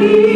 Jesus.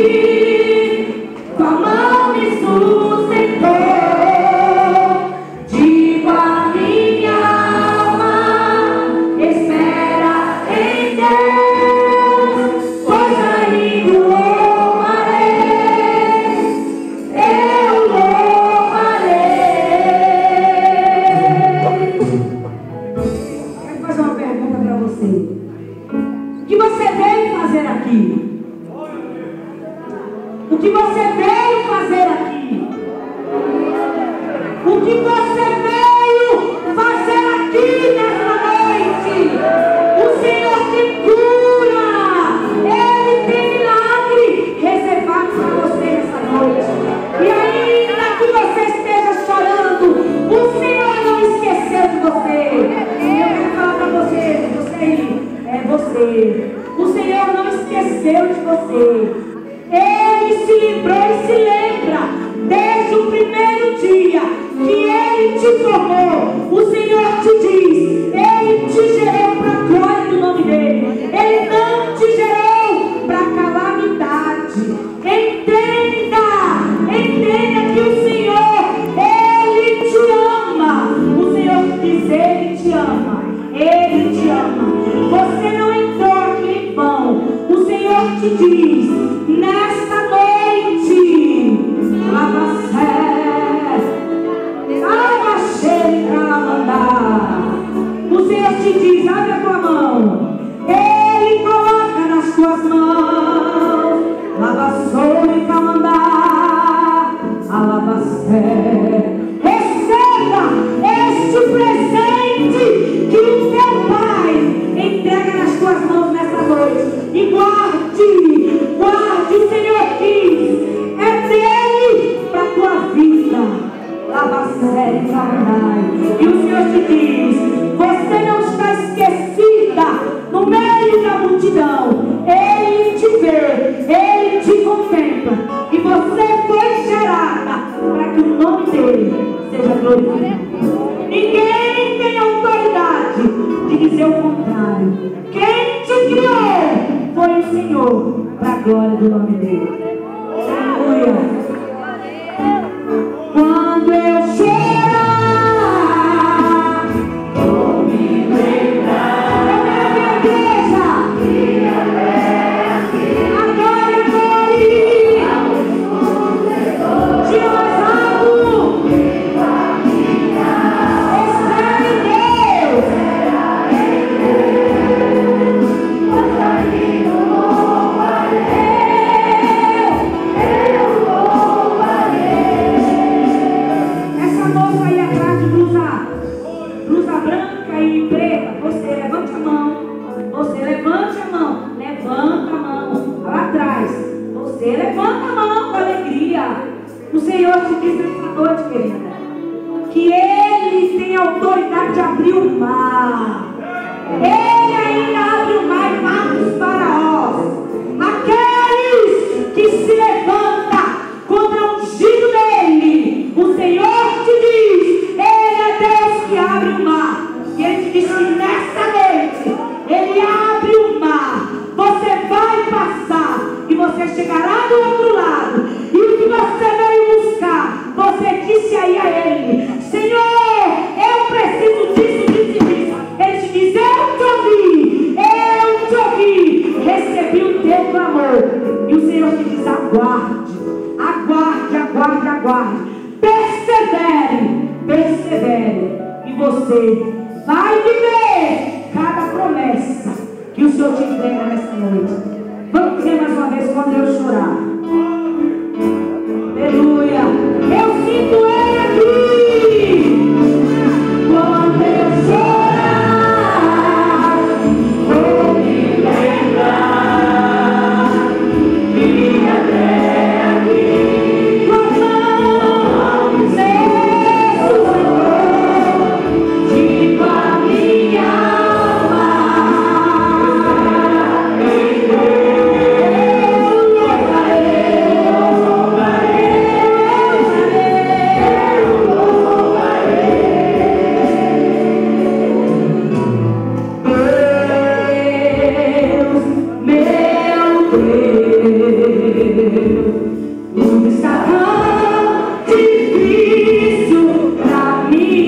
Tudo está tão difícil pra mim.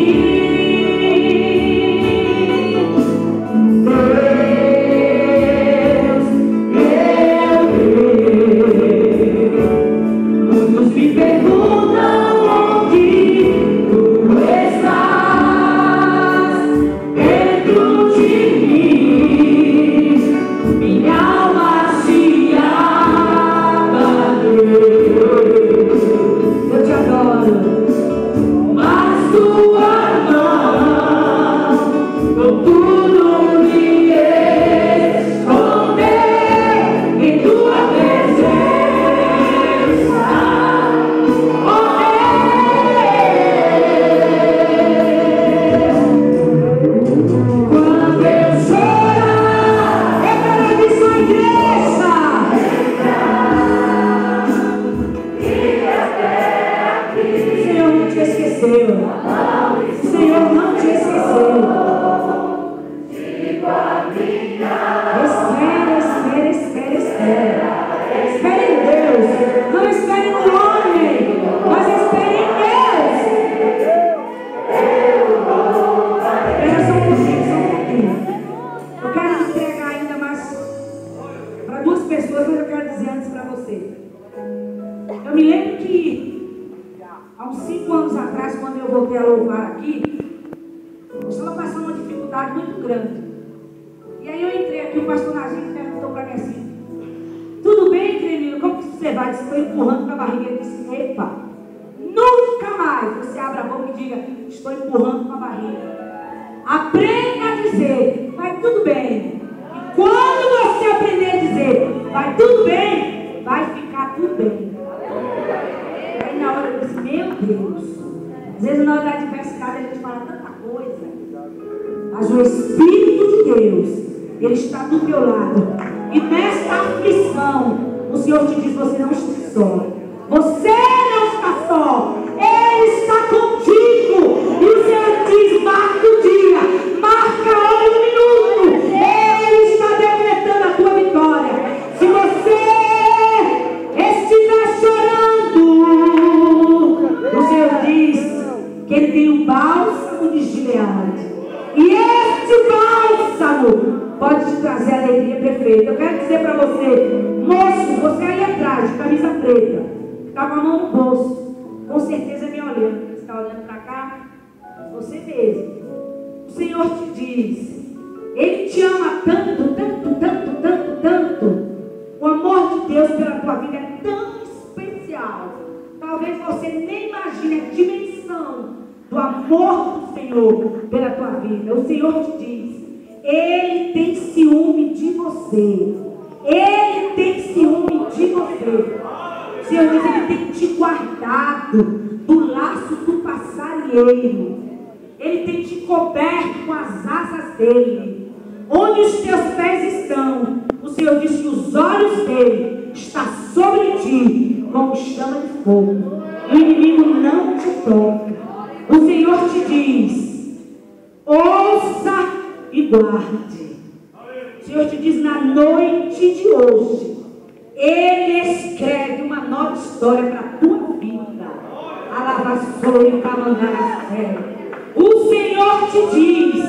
Deus, muitos me perguntam onde tu estás dentro de mim. Minha alma se abateu. Eu te adoro, mas tua mão com tudo me esconder em tua presença. Oh Deus, quando eu chorar, entra na missão igreja. Senhor não te esqueceu. Senhor não te esqueceu. Espera. Espere em Deus. Não espere no homem, mas espere em Deus. Espera só um pouquinho. Eu quero entregar ainda mais para duas pessoas, mas eu quero dizer antes para você. Eu me lembro que há uns 5 anos atrás, quando eu voltei a louvar aqui, eu estava passando uma dificuldade muito grande. E aí eu entrei aqui, o pastor Nazinho perguntou para mim assim: tudo bem, Tremino? Como que você vai? Estou empurrando para a barriga. Ele disse: epa, nunca mais você abra a boca e diga: estou empurrando para a barriga. Aprenda a dizer: vai tudo bem. E quando você aprender a dizer: vai tudo bem, vai ficar tudo bem. E aí na hora eu disse: meu Deus. Às vezes na hora da adversidade a gente fala tanta coisa, mas o Espírito de Deus, Ele está do teu lado. E nesta aflição, o Senhor te diz: você não está só. Você não está só. Ele está contigo. E o Senhor diz: marca o dia, marca a hora e o minuto. Ele está decretando a tua vitória. Se você estiver chorando, o Senhor diz que Ele tem o bálsamo de Gileade. E este bálsamo pode te trazer a alegria perfeita. Eu quero dizer para você, moço, você aí atrás, de camisa preta, está com a mão no bolso, com certeza me olhando. Você está olhando para cá? Você mesmo. O Senhor te diz, Ele te ama tanto, tanto, tanto, tanto, tanto. O amor de Deus pela tua vida é tão especial. Talvez você nem imagine a dimensão do amor do Senhor pela tua vida. O Senhor te diz: Ele tem ciúme de você. Ele tem ciúme de você. O Senhor diz: Ele tem te guardado do laço do passarinheiro. Ele tem te coberto com as asas dele. Onde os teus pés estão, o Senhor diz que os olhos dele estão sobre ti como chama de fogo. O inimigo não te toca. O Senhor te diz: ouça e guarde. O Senhor te diz: na noite de hoje, Ele escreve uma nova história para a tua vida. Alavassou e camandaracé. O Senhor te diz: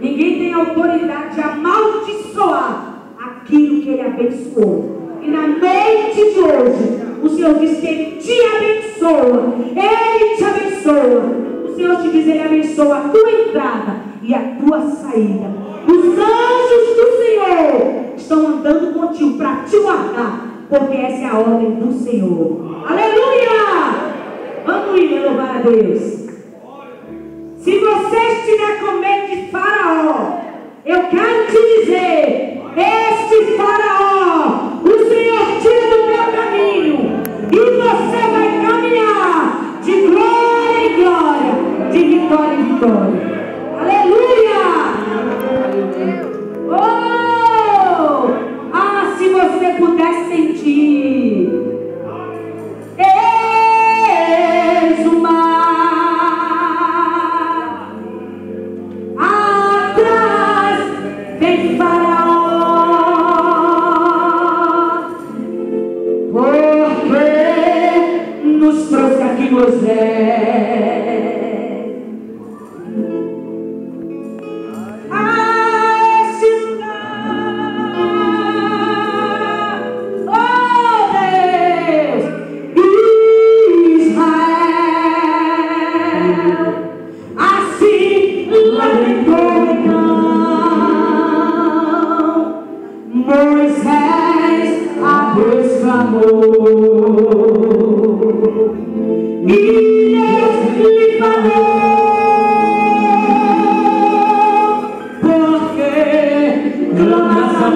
ninguém tem autoridade de amaldiçoar aquilo que Ele abençoou. E na noite de hoje, o Senhor diz que Ele te abençoa. Ele te abençoa. O Senhor te diz: Ele abençoa a tua entrada e a tua saída. Os anjos do Senhor estão andando contigo para te guardar, porque essa é a ordem do Senhor. Aleluia! Vamos ir louvar a Deus. Se você estiver com medo de Faraó, eu quero te dizer: este Faraó, o Senhor tira do teu caminho, e você vai caminhar de glória em glória, de vitória em vitória. Aleluia! Oh! Ah, se você pudesse sentir. Eis o mar, a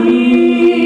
mim.